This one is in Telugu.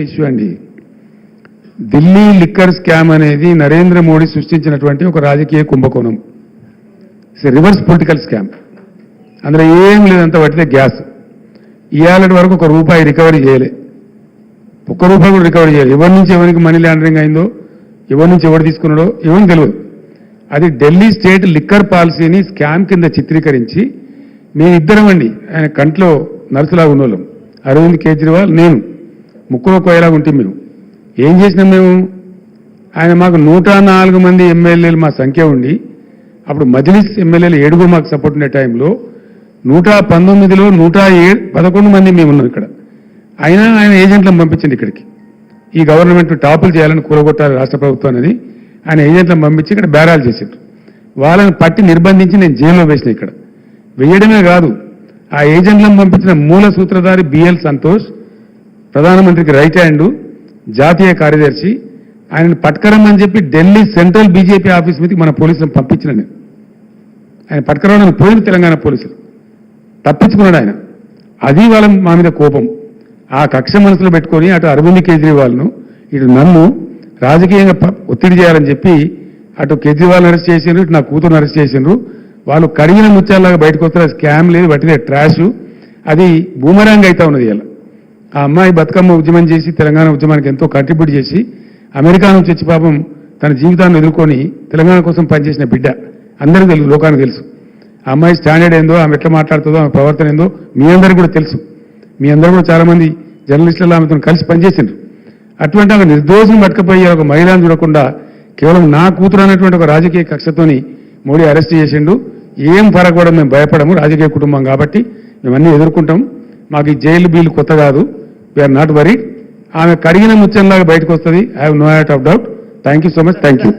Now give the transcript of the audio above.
ఇష్యూ అండి. ఢిల్లీ లిక్కర్ స్కామ్ అనేది నరేంద్ర మోడీ సృష్టించినటువంటి ఒక రాజకీయ కుంభకోణం. It's reverse political scam. అందులో ఏం లేదంత పట్టితే గ్యాస్. ఇవాళ వరకు ₹1 రికవరీ చేయలే, ₹1 కూడా రికవరీ చేయలేదు. ఎవరి నుంచి ఎవరికి మనీ లాండరింగ్ అయిందో, ఎవరి నుంచి ఎవరు తీసుకున్నాడో ఎవరికి తెలియదు. అది ఢిల్లీ స్టేట్ లిక్కర్ పాలసీని స్కామ్ కింద చిత్రీకరించి మేమిద్దరం అండి, ఆయన కంట్లో నర్సులాగా ఉన్నోళ్ళం, అరవింద్ కేజ్రీవాల్, నేను, ముక్కులో కోయలాగా ఉంటే మేము ఏం చేసినాం మేము, ఆయన మాకు 104 మంది ఎమ్మెల్యేలు మా సంఖ్య ఉండి, అప్పుడు మజ్లిస్ ఎమ్మెల్యేలు 7 మాకు సపోర్ట్ ఉండే టైంలో 119లో 111 మంది మేము ఉన్నాం ఇక్కడ. అయినా ఆయన ఏజెంట్లను పంపించింది ఇక్కడికి. ఈ గవర్నమెంట్ టాపులు చేయాలని కూరగొట్టాలి రాష్ట్ర ప్రభుత్వం అనేది ఆయన ఏజెంట్లను పంపించి ఇక్కడ బేరాలు చేశారు. వాళ్ళని పట్టి నిర్బంధించి నేను జైల్లో వేసిన. ఇక్కడ వేయడమే కాదు, ఆ ఏజెంట్లను పంపించిన మూల సూత్రధారి బిఎల్ సంతోష్, ప్రధానమంత్రికి రైట్ హ్యాండ్, జాతీయ కార్యదర్శి, ఆయనను పట్టుకరమని చెప్పి ఢిల్లీ సెంట్రల్ బీజేపీ ఆఫీస్ మీదకి మన పోలీసులను పంపించిన నేను. ఆయన పట్టుకరమని పోయిన తెలంగాణ పోలీసులు తప్పించుకున్నాడు ఆయన. అది వాళ్ళ మా మీద కోపం. ఆ కక్ష మనసులో పెట్టుకొని అటు అరవింద్ కేజ్రీవాల్ను ఇటు నన్ను రాజకీయంగా ఒత్తిడి చేయాలని చెప్పి అటు కేజ్రీవాల్ని అరెస్ట్ చేసిండ్రు, ఇటు నా కూతురుని అరెస్ట్ చేసిండ్రు. వాళ్ళు కడిగిన ముత్యాలాగా బయటకు వస్తారు. స్కామ్ లేదు, బట్టిదే ట్రాష్. అది బూమరాంగ్ అవుతా ఉన్నది. ఇలా ఆ అమ్మాయి బతుకమ్మ ఉద్యమం చేసి తెలంగాణ ఉద్యమానికి ఎంతో కంట్రిబ్యూట్ చేసి అమెరికా నుంచి వచ్చి పాపం తన జీవితాన్ని ఎదుర్కొని తెలంగాణ కోసం పనిచేసిన బిడ్డ. అందరికీ తెలుసు, లోకానికి తెలుసు. ఆ అమ్మాయి స్టాండర్డ్ ఏందో, ఆమె ఎట్లా మాట్లాడుతుందో, ఆమె ప్రవర్తన ఏందో మీ అందరికీ కూడా తెలుసు. మీ అందరూ కూడా చాలామంది జర్నలిస్టులు ఆమెతో కలిసి పనిచేసిండ్రు. అటువంటి ఆమె నిర్దోషం పట్టుకుపోయి ఒక మహిళను చూడకుండా కేవలం నా కూతురు అనేటువంటి ఒక రాజకీయ కక్షతోని మోడీ అరెస్ట్ చేసిండు. ఏం ఫరక్ కూడా మేము భయపడము, రాజకీయ కుటుంబం కాబట్టి మేమన్నీ ఎదుర్కొంటాం. మాకు ఈ జైలు బీలు కొత్త కాదు. We are not worried. ఆమె కడిగిన ముత్యంలాగా బయటకు వస్తుంది. I have no doubt. Thank you so much. Thank you.